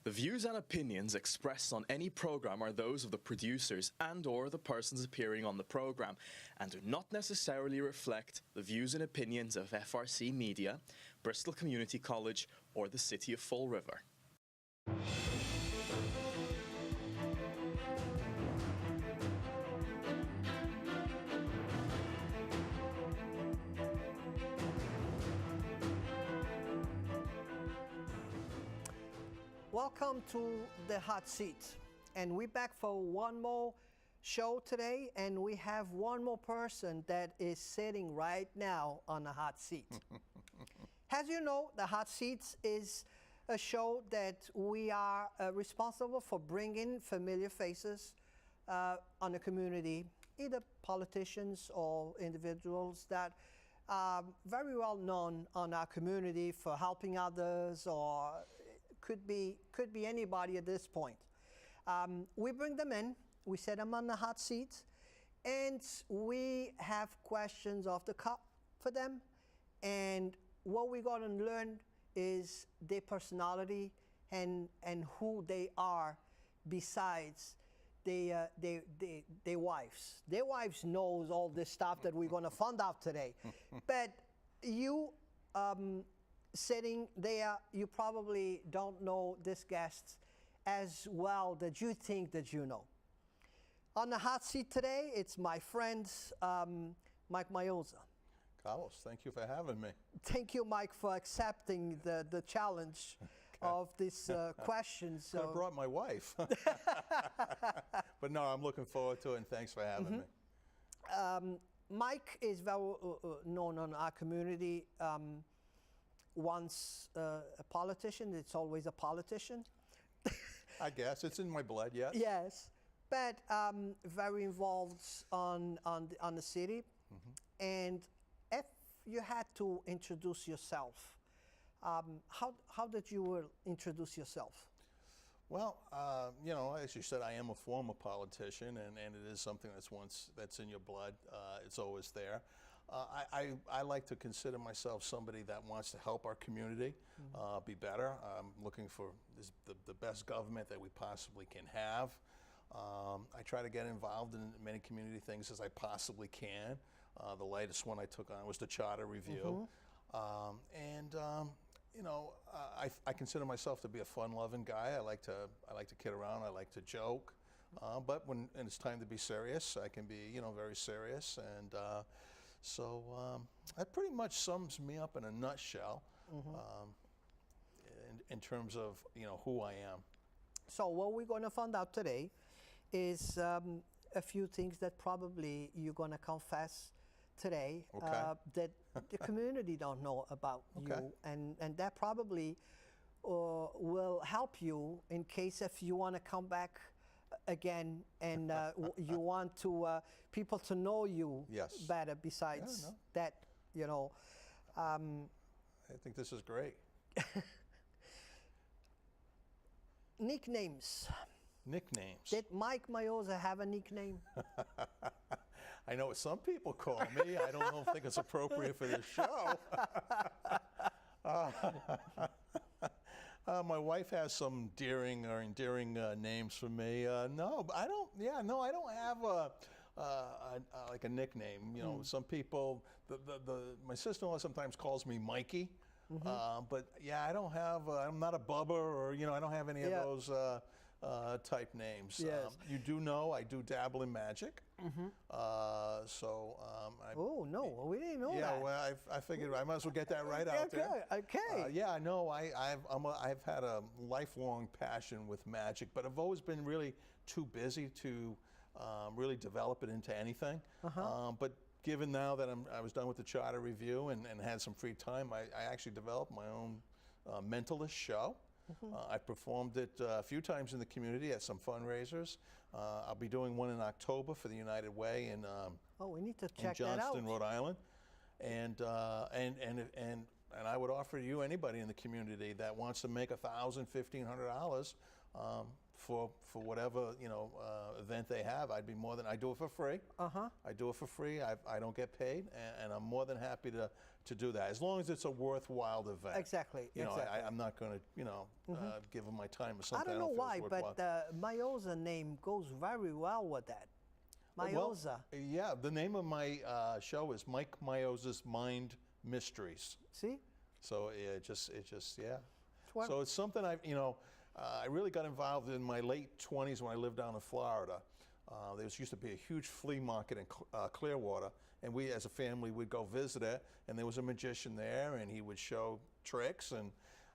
The views and opinions expressed on any program are those of the producers and/or the persons appearing on the program and do not necessarily reflect the views and opinions of FRC Media, Bristol Community College, or the City of Fall River. Welcome to the hot seat, and we're back for one more show today, and we have one more person that is sitting right now on the hot seat. As you know, the hot seat is a show that we are responsible for bringing familiar faces on the community, either politicians or individuals that are very well known on our community for helping others, or could be anybody at this point. We bring them in, we set them on the hot seat, and we have questions off the cuff for them. And what we're going to learn is their personality and who they are besides their wives. Their wives knows all this stuff that we're going to find out today. But you sitting there, you probably don't know this guest as well that you think that you know. On the hot seat today, it's my friend, Mike Miozza. Carlos, thank you for having me. Thank you, Mike, for accepting the challenge of this question. So I brought my wife. But no, I'm looking forward to it, and thanks for having me. Mike is very known in our community. Once a politician, it's always a politician. I guess it's in my blood, yes. Yes, but very involved on the city. And if you had to introduce yourself, how did you introduce yourself? Well, you know, as you said, I am a former politician, and it is something that's in your blood. It's always there. I like to consider myself somebody that wants to help our community be better. I'm looking for the best government that we possibly can have. I try to get involved in many community things as I possibly can. The latest one I took on was the Charter Review. You know, I consider myself to be a fun-loving guy. I like to kid around. I like to joke. But when it's time to be serious, I can be, you know, very serious. And so that pretty much sums me up in a nutshell in terms of, you know, who I am. So what we're going to find out today is a few things that probably you're going to confess today that the community don't know about you, and that probably will help you in case if you want to come back again and you want to people to know you better besides that, you know. I think this is great. Nicknames. Nicknames. Did Mike Miozza have a nickname? I know what some people call me. I don't think it's appropriate for this show. My wife has some endearing names for me. No, I don't. Yeah, no, I don't have like a nickname. You know, some people. My sister-in-law sometimes calls me Mikey. But yeah, I don't have. I'm not a Bubba, or you know, I don't have any of those type names. Yes. You do know I do dabble in magic. Oh no, we didn't know that. Yeah, well, I figured I might as well get that right out there. Okay. Yeah, no, I've had a lifelong passion with magic, but I've always been really too busy to really develop it into anything. But given now that I was done with the Charter Review and had some free time, I actually developed my own mentalist show. I've performed it a few times in the community at some fundraisers. I'll be doing one in October for the United Way in we need to check that out. Johnston, Rhode Island, and And I would offer you anybody in the community that wants to make $1,000, $1,500 for whatever event they have. I'd be more than I do it for free. I do it for free. I don't get paid, and I'm more than happy to do that as long as it's a worthwhile event. Exactly. I'm not going to give them my time or something. I don't know why, but Miozza name goes very well with that. Miozza. Well, yeah, the name of my show is Mike Miozza's Mind Mysteries. See? So it just yeah. So it's something I really got involved in my late 20s when I lived down in Florida. There used to be a huge flea market in Clearwater, and we as a family would go visit it, and there was a magician there, and he would show tricks, and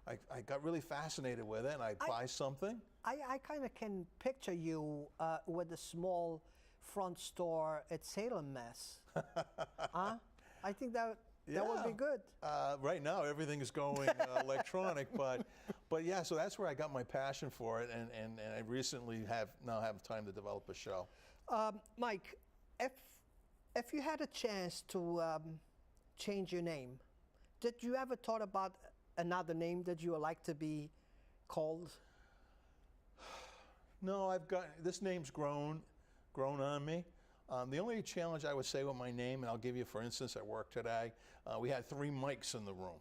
I got really fascinated with it, and I'd buy something. I kind of can picture you with a small front store at Salem, Mass. I think that would be good. Right now, everything is going electronic, but yeah. So that's where I got my passion for it, and I recently have time to develop a show. Mike, if you had a chance to change your name, did you ever thought about another name that you would like to be called? No, this name's grown on me. The only challenge I would say with my name, and I'll give you, for instance, at work today, we had 3 mics in the room.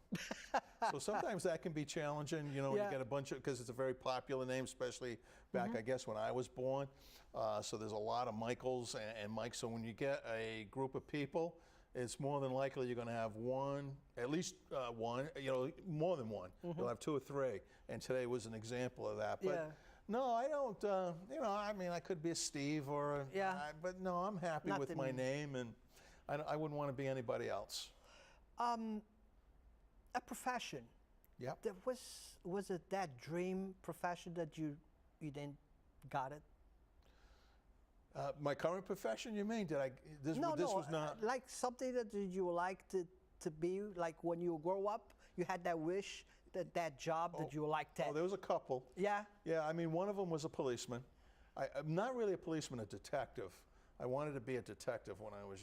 So sometimes that can be challenging, when you get a bunch of, because it's a very popular name, especially back, I guess, when I was born. So there's a lot of Michaels and Mikes. So when you get a group of people, it's more than likely you're going to have at least one, more than one. You'll have 2 or 3. And today was an example of that. But no, I don't, I could be a Steve or but no, I'm happy with my name, and I wouldn't want to be anybody else. A profession. Yep. Was it that dream profession that you didn't got it? My current profession, you mean? This was not like something that you like to be, like when you grow up, you had that wish, that job that you liked. Oh, there was a couple. Yeah? Yeah, I mean, one of them was a policeman. I'm not really a policeman, a detective. I wanted to be a detective when I was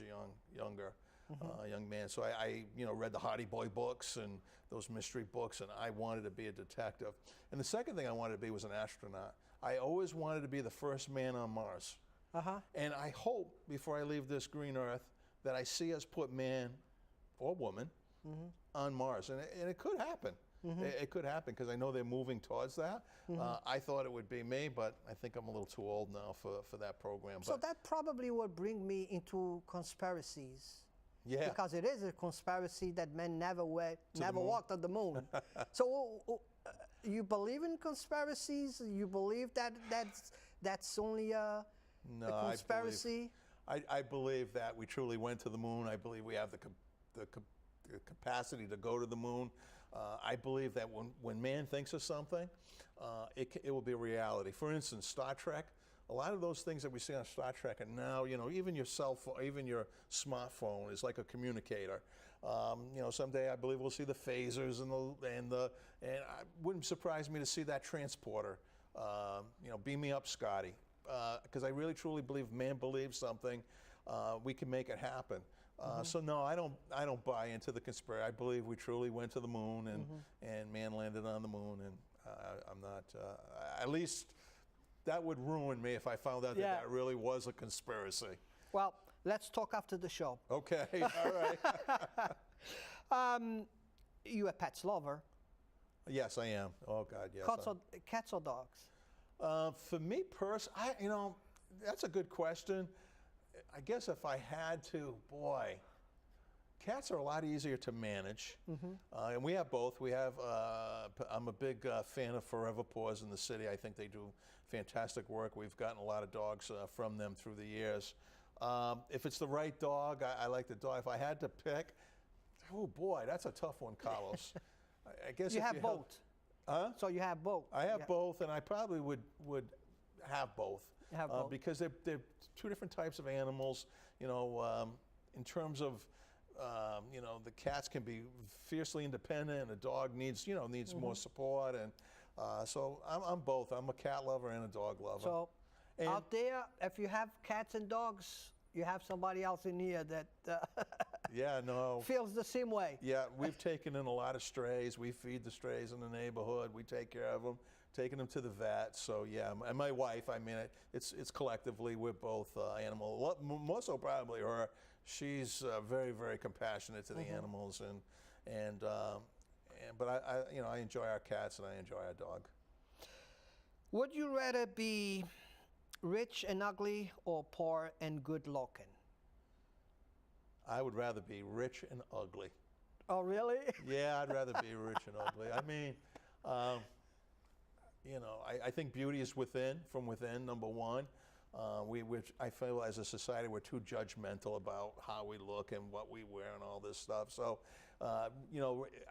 younger, young man. So I read the Hardy Boy books and those mystery books, and I wanted to be a detective. And the second thing I wanted to be was an astronaut. I always wanted to be the first man on Mars. And I hope, before I leave this green earth, that I see us put man or woman on Mars. And it could happen. It could happen, because I know they're moving towards that. I thought it would be me, but I think I'm a little too old now for that program. So that probably would bring me into conspiracies. Yeah. Because it is a conspiracy that men never walked on the moon. So you believe in conspiracies? You believe that's only a conspiracy? I believe that we truly went to the moon. I believe we have the capacity to go to the moon. I believe that when man thinks of something, it will be a reality. For instance, Star Trek. A lot of those things that we see on Star Trek, and now even your cell phone, even your smartphone is like a communicator. Someday I believe we'll see the phasers and it wouldn't surprise me to see that transporter. Beam me up, Scotty, because I really truly believe if man believes something, we can make it happen. So no, I don't buy into the conspiracy. I believe we truly went to the moon and man landed on the moon, and I'm not. At least that would ruin me if I found out that really was a conspiracy. Well, let's talk after the show. Okay, all right. You a pets lover? Yes, I am. Oh God, yes. Cats or dogs? For me personally, that's a good question. I guess if I had to, boy, cats are a lot easier to manage, and we have both. We have. I'm a big fan of Forever Paws in the city. I think they do fantastic work. We've gotten a lot of dogs from them through the years. If it's the right dog, I like the dog. If I had to pick, oh boy, that's a tough one, Carlos. I guess you have both. So you have both. I have both, and I probably would have both. Because they're 2 different types of animals. In terms of, the cats can be fiercely independent, and a dog needs more support. And so I'm both. I'm a cat lover and a dog lover. So out there, if you have cats and dogs, you have somebody else in here that. Yeah, no. feels the same way. Yeah, we've taken in a lot of strays. We feed the strays in the neighborhood. We take care of them, taking them to the vet. So yeah, and my wife, I mean, it's collectively, we're both animal, more so probably her. She's very, very compassionate to the animals, but I enjoy our cats and I enjoy our dog. Would you rather be rich and ugly or poor and good looking? I would rather be rich and ugly. Oh, really? Yeah, I'd rather be rich and ugly. I mean, I think beauty is from within, number one. I feel as a society we're too judgmental about how we look and what we wear and all this stuff. So, I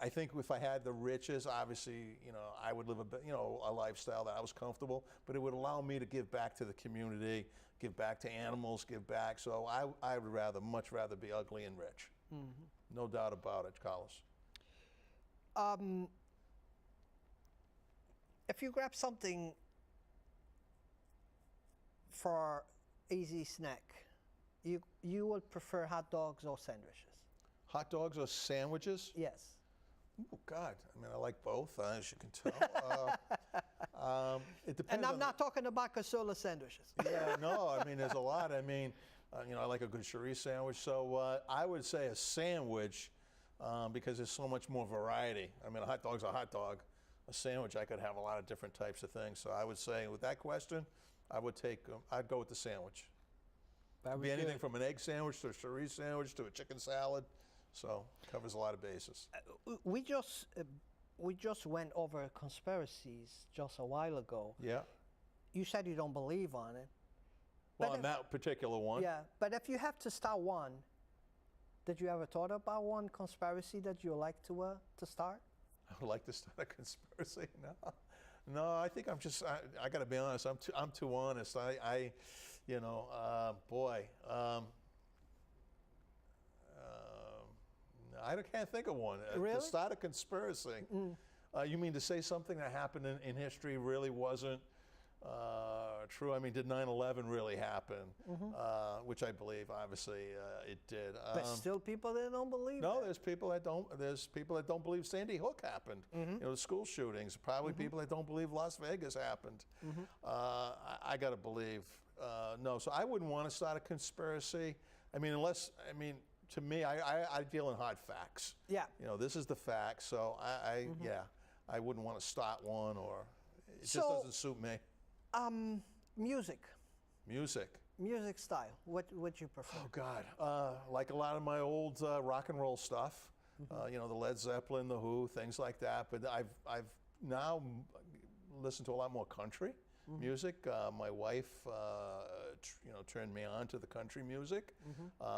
think if I had the riches, obviously, I would live a lifestyle that I was comfortable, but it would allow me to give back to the community, give back to animals, give back. So I would much rather be ugly and rich. No doubt about it, Carlos. If you grab something for easy snack, you would prefer hot dogs or sandwiches? Hot dogs or sandwiches? Yes. Oh, God. I mean, I like both, as you can tell. It depends. And I'm not talking about cassoulet sandwiches. Yeah, no, I mean, there's a lot. I mean, I like a good chorizo sandwich. So I would say a sandwich because there's so much more variety. I mean, a hot dog's a hot dog. A sandwich, I could have a lot of different types of things. So I would say with that question, I'd go with the sandwich. It could be anything from an egg sandwich to a chorizo sandwich to a chicken salad. So it covers a lot of bases. We just went over conspiracies just a while ago. Yeah. You said you don't believe on it. Well, on that particular one. Yeah, but if you have to start one, did you ever thought about one conspiracy that you like to start? I would like to start a conspiracy. No, I think I got to be honest. I'm too honest. I can't think of one. Really? To start a conspiracy. You mean to say something that happened in history really wasn't true? I mean, did 9/11 really happen? Which I believe, obviously, it did. But still, people that don't believe. No, that. there's people that don't. There's people that don't believe Sandy Hook happened. The school shootings. Probably people that don't believe Las Vegas happened. I got to believe. No, so I wouldn't want to start a conspiracy. I mean, to me, I deal in hard facts. Yeah. This is the facts. So I wouldn't want to start one, or it just doesn't suit me. Music. Music style. What would you prefer? Oh God, like a lot of my old rock and roll stuff. The Led Zeppelin, the Who, things like that. But I've now listened to a lot more country music. My wife, turned me on to the country music.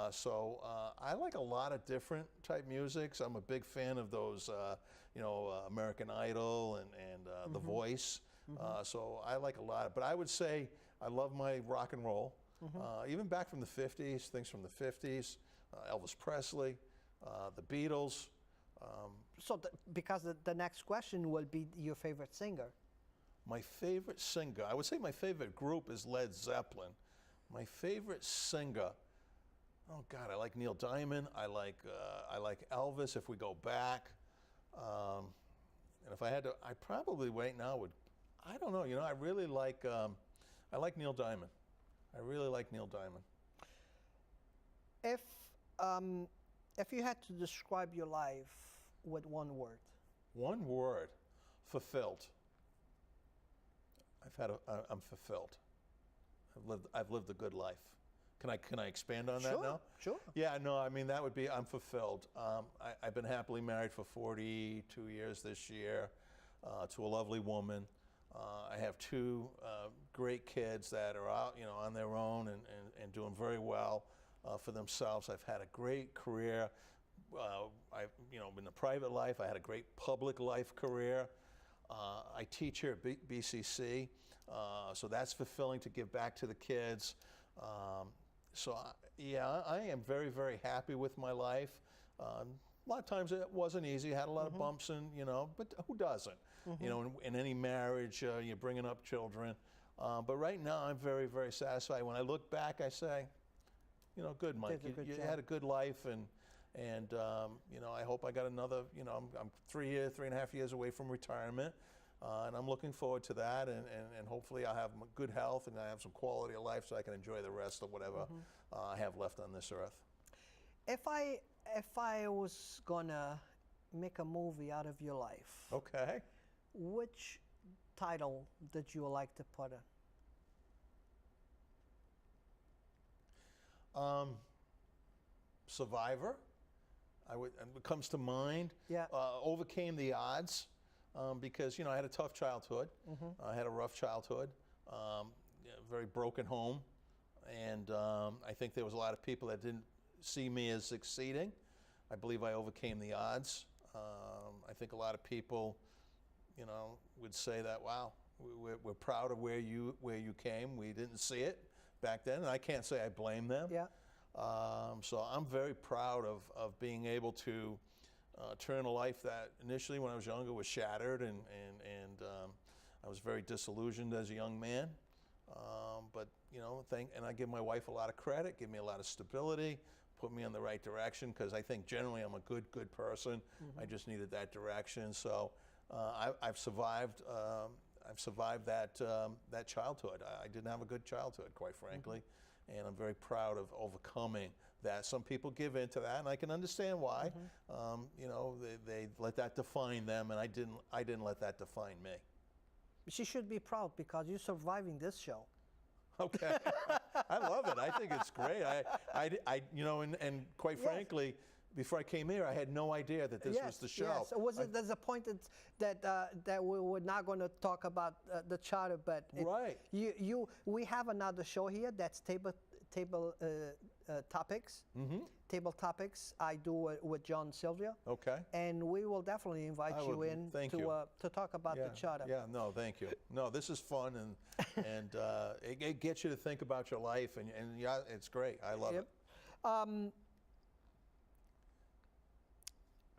So I like a lot of different type musics. I'm a big fan of those, American Idol and The Voice. So I like a lot. But I would say I love my rock and roll, even back from the 50s, things from the 50s, Elvis Presley, the Beatles. Because the next question will be your favorite singer. My favorite singer, I would say my favorite group is Led Zeppelin. My favorite singer, oh God, I like Neil Diamond. I like Elvis if we go back. And if I had to, I probably right now would, I don't know. I really like, I like Neil Diamond. I really like Neil Diamond. If you had to describe your life with one word. One word, fulfilled. I'm fulfilled. I've lived a good life. Can I expand on that now? Sure. Yeah, no, I mean, that would be, I'm fulfilled. I've been happily married for 42 years this year to a lovely woman. I have two great kids that are out, on their own and doing very well for themselves. I've had a great career. In the private life, I had a great public life career. I teach here at BCC, so that's fulfilling to give back to the kids. I am very, very happy with my life. A lot of times it wasn't easy. I had a lot of bumps, but who doesn't? In any marriage, you're bringing up children. But right now, I'm very, very satisfied. When I look back, I say, good, Mike. You had a good life, and And you know, I hope I got another. You know, I'm 3.5 years away from retirement, and I'm looking forward to that. And hopefully I'll have good health and I have some quality of life so I can enjoy the rest of whatever I have left on this earth. If I was gonna make a movie out of your life, Okay. which title did you like to put in? Survivor. It comes to mind. Yeah. Overcame the odds because, you know, I had a tough childhood. I had a rough childhood, very broken home, and I think there was a lot of people that didn't see me as succeeding. I believe I overcame the odds. I think a lot of people, you know, would say that, wow, we're proud of where you came. We didn't see it back then, and I can't say I blame them. Yeah. So I'm very proud of being able to turn a life that initially when I was younger was shattered, and I was very disillusioned as a young man. But you know, and I give my wife a lot of credit, give me a lot of stability, put me in the right direction, because I think generally I'm a good person. I just needed that direction. So I've survived. I've survived that childhood. I didn't have a good childhood, quite frankly, and I'm very proud of overcoming that. Some people give in to that, and I can understand why. You know, they let that define them, and I didn't let that define me. She should be proud because you're surviving this show. Okay, I love it. I think it's great. I you know, and quite frankly, before I came here, I had no idea that this was the show. Yes, was it disappointed that we were not going to talk about the charter, but we have another show here that's table topics. Table topics. I do it with John Sylvia. Okay. And we will definitely invite you in to talk about the charter. Yeah. No, thank you. No, this is fun, and it gets you to think about your life, and yeah, it's great. I love it.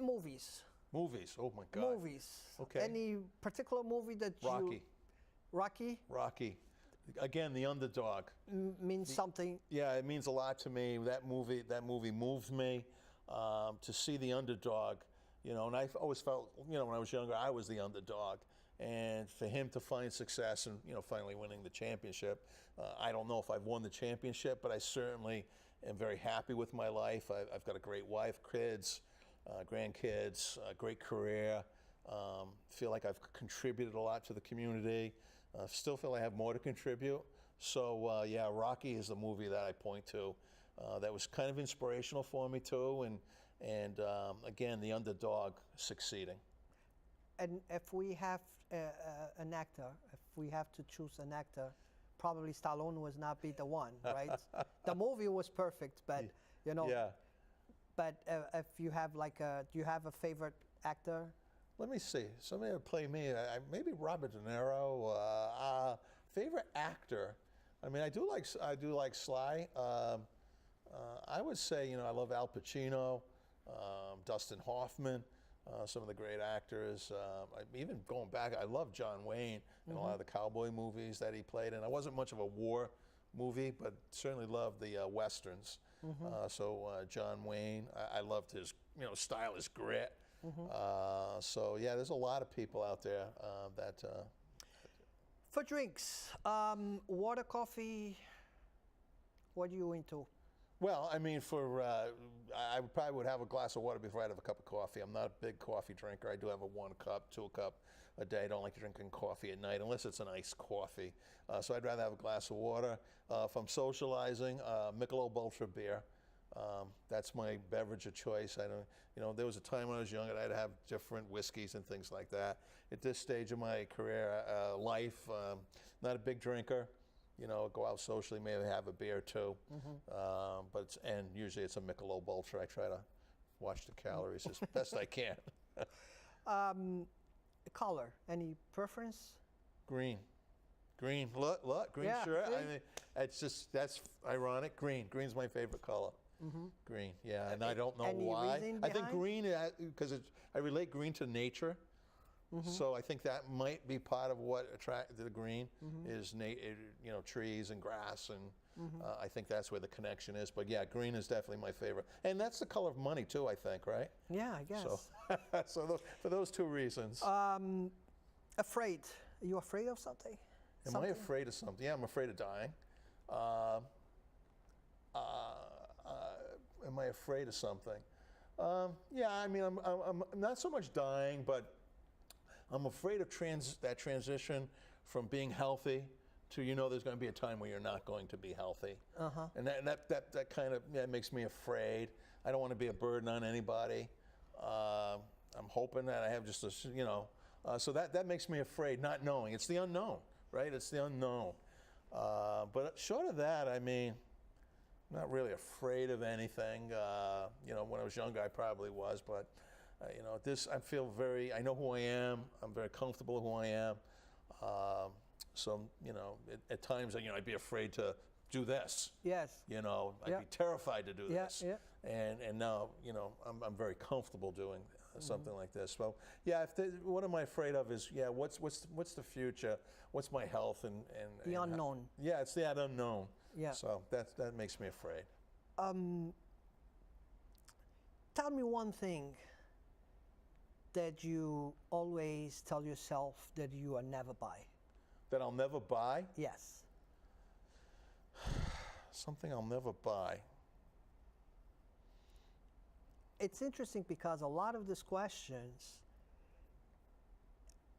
Movies. Movies. Oh my God. Movies. Okay. Any particular movie that you? Rocky. Rocky. Again, the underdog. Means something. Yeah, it means a lot to me. That movie moved me to see the underdog. You know, and I've always felt, you know, when I was younger, I was the underdog. And for him to find success and, you know, finally winning the championship, I don't know if I've won the championship, but I certainly am very happy with my life. I've got a great wife, kids, grandkids, a great career. Feel like I've contributed a lot to the community. Still feel I have more to contribute. So yeah, Rocky is the movie that I point to. That was kind of inspirational for me too, and again, the underdog succeeding. And if we have an actor, if we have to choose an actor, probably Stallone would not be the one, right? The movie was perfect, but you know. Yeah. But if you have like do you have a favorite actor? Let me see. Somebody would play me. Maybe Robert De Niro. Favorite actor. I mean, I do like Sly. I would say, you know, I love Al Pacino, Dustin Hoffman, some of the great actors. Even going back, I love John Wayne and a lot of the cowboy movies that he played in. I wasn't much of a war movie, but certainly loved the westerns. So John Wayne, I loved his, you know, stylish grit. So yeah, there's a lot of people out there that. For drinks, water, coffee. What are you into? Well, I mean, I probably would have a glass of water before I'd have a cup of coffee. I'm not a big coffee drinker. I do have a 1 cup, 2 cup a day. I don't like drinking coffee at night unless it's an iced coffee. So I'd rather have a glass of water. If I'm socializing, Michelob Ultra beer. That's my beverage of choice. You know, there was a time when I was younger I'd have different whiskeys and things like that. At this stage of my career, life, not a big drinker. You know, go out socially, maybe have a beer too. But usually it's a Michelob Ultra. I try to watch the calories as best I can. Color, any preference? Green. Look, green shirt. Green. I mean, that's ironic. Green's my favorite color. Green, yeah, and I don't know why. Reason I think behind? green, because I relate green to nature. So I think that might be part of what attracted the green is trees and grass, and I think that's where the connection is. But yeah, green is definitely my favorite, and that's the color of money too, I think, right? Yeah, I guess. So, for those two reasons. Afraid. Are you afraid of something? Am I afraid of something? Yeah, I'm afraid of dying. Am I afraid of something? Yeah, I mean, I'm not so much dying, but I'm afraid of that transition from being healthy to, there's going to be a time where you're not going to be healthy. And that kind of makes me afraid. I don't want to be a burden on anybody. I'm hoping that I have just so that makes me afraid, not knowing. It's the unknown, right? It's the unknown. But short of that, I mean, I'm not really afraid of anything. When I was younger, I probably was, but I know who I am. I'm very comfortable with who I am. So, at times, I'd be afraid to do this. Yes. I'd be terrified to do this. Yeah. And now, I'm very comfortable doing something like this. Well, yeah, what am I afraid of is, what's the future? What's my health and the unknown. Yeah, it's that unknown. Yeah. So that makes me afraid. Tell me one thing that you always tell yourself that you will never buy. That I'll never buy? Yes. Something I'll never buy. It's interesting because a lot of these questions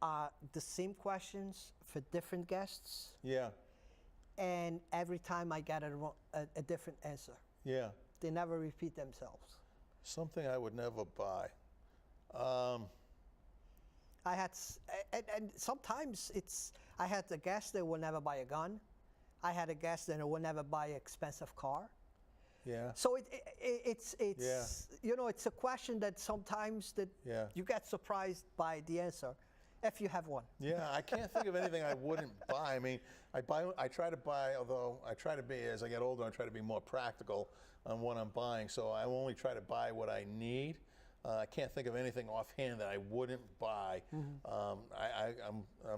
are the same questions for different guests. Yeah. And every time I get a different answer. Yeah. They never repeat themselves. Something I would never buy. I had, and sometimes I had a guest that will never buy a gun. I had a guest that will never buy an expensive car. Yeah. So it's it's a question that sometimes you get surprised by the answer, if you have one. Yeah, I can't think of anything I wouldn't buy. I mean, I try to buy, although I try to be, as I get older, I try to be more practical on what I'm buying. So I only try to buy what I need. I can't think of anything offhand that I wouldn't buy. I'm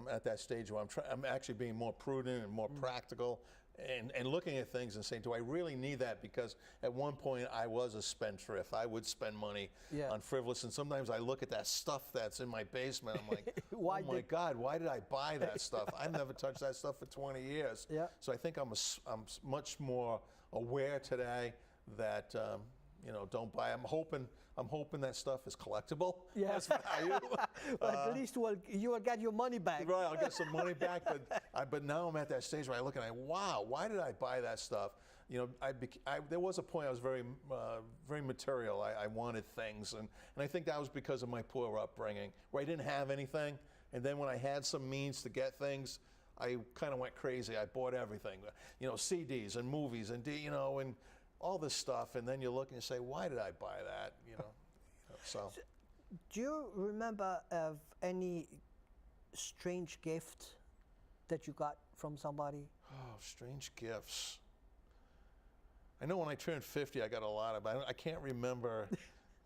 at that stage where I'm actually being more prudent and more practical and looking at things and saying, do I really need that? Because at one point I was a spendthrift. I would spend money on frivolous, and sometimes I look at that stuff that's in my basement. I'm like, oh my God, why did I buy that stuff? I've never touched that stuff for 20 years. Yeah. So I think I'm much more aware today that don't buy. I'm hoping that stuff is collectible. Yes. Value. At least you will get your money back. Right, I'll get some money back. But now I'm at that stage where I look and wow, why did I buy that stuff? There was a point I was very material. I wanted things, and I think that was because of my poor upbringing, where I didn't have anything. And then when I had some means to get things, I kind of went crazy. I bought everything, CDs and movies and and all this stuff, and then you look and you say, why did I buy that? So. Do you remember of any strange gift that you got from somebody? Oh, strange gifts. I know when I turned 50, I got a lot of, but I can't remember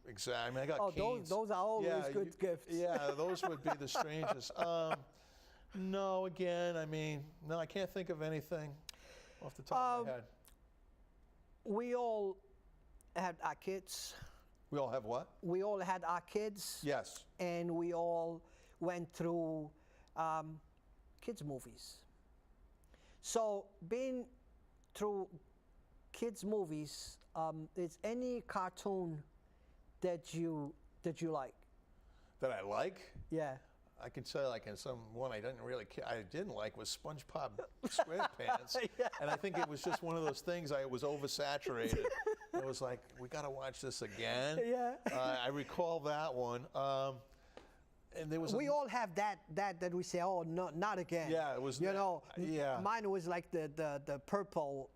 exactly. I mean, I got keys. Those are always good gifts. Yeah, those would be the strangest. No, again, I can't think of anything off the top of my head. We all had our kids. We all have what? We all had our kids. Yes. And we all went through kids' movies. So being through kids' movies, is any cartoon that you like? That I like? Yeah. I can say like in some one I didn't like was SpongeBob SquarePants. Yeah. And I think it was just one of those things, it was oversaturated. It was like, we got to watch this again. Yeah. I recall that one. And there was we all have that we say, oh no, not again. Yeah, it was. Yeah. Mine was like the purple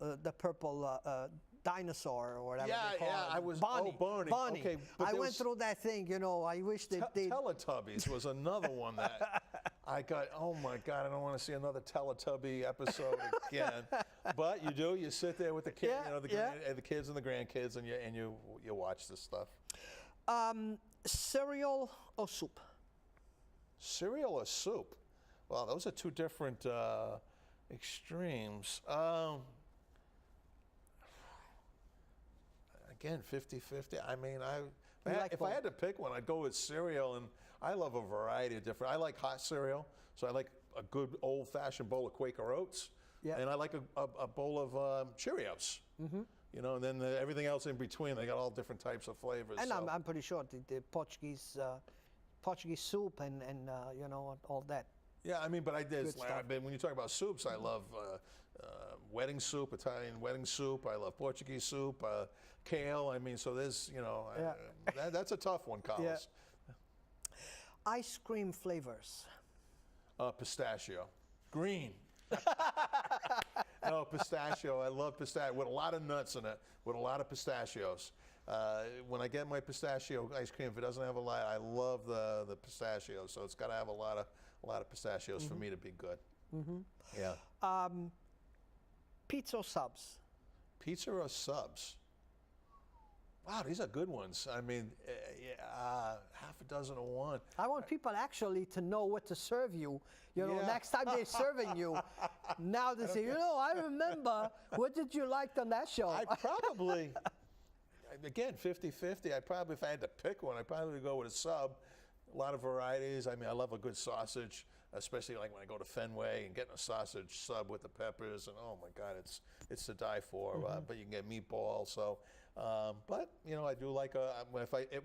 dinosaur or whatever they call it. I was Bonnie. Barney. Okay, I went through that thing, I wish they did. Teletubbies was another one that I got, oh my God, I don't want to see another Teletubby episode again. But you do, you sit there with the kid, the kids and the grandkids, and you watch this stuff. Cereal or soup? Cereal or soup? Well, those are two different extremes. Again, 50-50. I mean, if I had to pick one, I'd go with cereal, and I love a variety of different. I like hot cereal, so I like a good old-fashioned bowl of Quaker Oats, and I like a bowl of Cheerios. You know, and then everything else in between, they got all different types of flavors. And so. I'm pretty sure the Portuguese soup and you know, all that. Yeah, I mean, but when you talk about soups, I love wedding soup, Italian wedding soup. I love Portuguese soup, kale. I mean, so there's, you know, that's a tough one, Carlos. Yeah. Ice cream flavors. Pistachio. Green. No, pistachio. I love pistachio with a lot of nuts in it, with a lot of pistachios. When I get my pistachio ice cream, if it doesn't have a lot, I love the pistachios. So it's got to have a lot of pistachios for me to be good. Yeah. Pizza or subs? Pizza or subs? Wow, these are good ones. I mean, half a dozen of one. I want people actually to know what to serve you. You know, next time they're serving you, now they say, you know, I remember, what did you like on that show? I probably, again, 50-50. I probably, if I had to pick one, I'd probably go with a sub. A lot of varieties. I mean, I love a good sausage, especially like when I go to Fenway and getting a sausage sub with the peppers, and oh my God, it's to die for. But you can get meatballs. So, but you know, I do like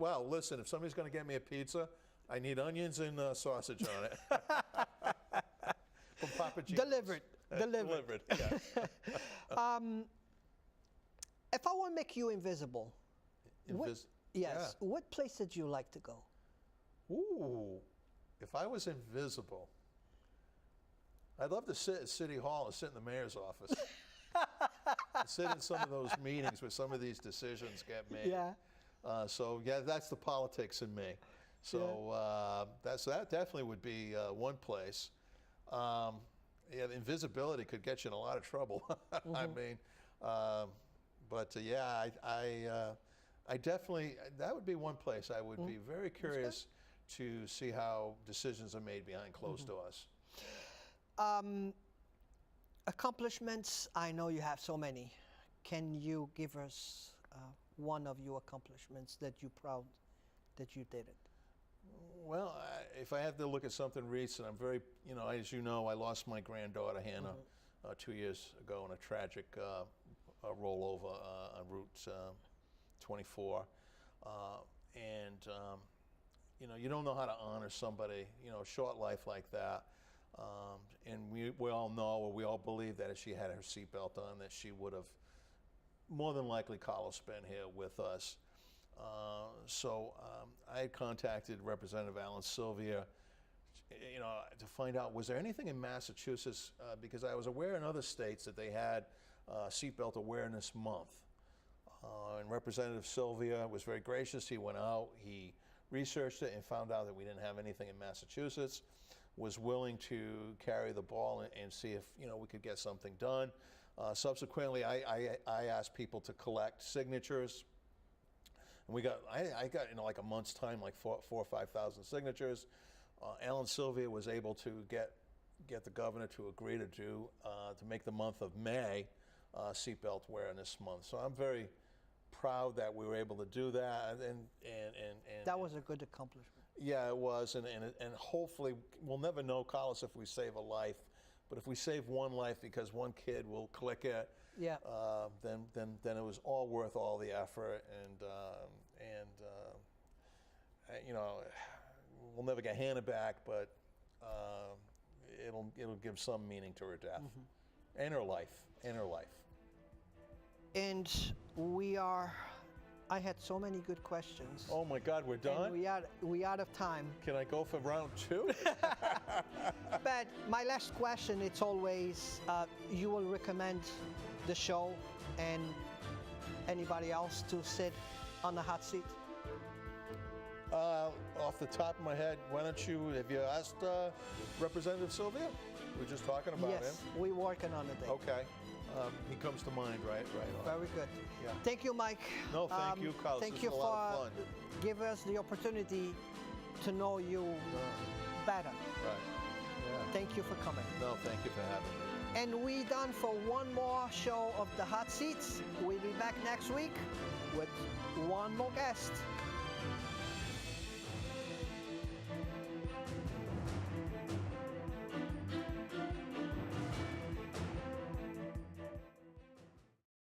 well, listen, if somebody's going to get me a pizza, I need onions and sausage on it. From Papa Gino's. Delivered. Delivered. Yes. If I want to make you invisible, what place did you like to go? Ooh, if I was invisible, I'd love to sit at City Hall and sit in the mayor's office. Sit in some of those meetings where some of these decisions get made. Yeah. So yeah, that's the politics in me. So that definitely would be one place. Yeah, invisibility could get you in a lot of trouble. I mean, but yeah, I definitely, that would be one place I would be very curious to see how decisions are made behind closed doors. Accomplishments, I know you have so many. Can you give us one of your accomplishments that you're proud that you did it? Well, if I have to look at something recent, I'm very, you know, as you know, I lost my granddaughter, Hannah, 2 years ago in a tragic rollover on Route 24. You know, you don't know how to honor somebody, you know, a short life like that. And we all know, or we all believe that if she had her seatbelt on, that she would have more than likely, Carlos, been here with us. So I had contacted Representative Alan Sylvia, you know, to find out, was there anything in Massachusetts, because I was aware in other states that they had Seatbelt Awareness Month. And Representative Sylvia was very gracious. He went out, he researched it and found out that we didn't have anything in Massachusetts, was willing to carry the ball and see if, you know, we could get something done. Subsequently, I asked people to collect signatures. And I got in like a month's time, like 4,000 or 5,000 signatures. Alan Sylvia was able to get the governor to agree to make the month of May Seatbelt Awareness Month. So I'm very proud that we were able to do that. And that was a good accomplishment. Yeah, it was, and hopefully we'll never know, Carlos, if we save a life. But if we save one life because one kid will click it, then it was all worth all the effort. And you know, we'll never get Hannah back, but it'll give some meaning to her death and her life. And I had so many good questions. Oh my God, we're done? And we out of time. Can I go for round 2? But my last question, it's always, you will recommend the show and anybody else to sit on the hot seat? Off the top of my head, why don't you, have you asked Representative Sylvia? We were just talking about him. Yes, we're working on it. Okay. He comes to mind, right on. Very good. Yeah. Thank you, Mike. No, thank you, Carlos. Thank this you was a lot of fun. Give us the opportunity to know you better. Right. Yeah. Thank you for coming. No, thank you for having me. And we done for one more show of the Hot Seats. We'll be back next week with one more guest.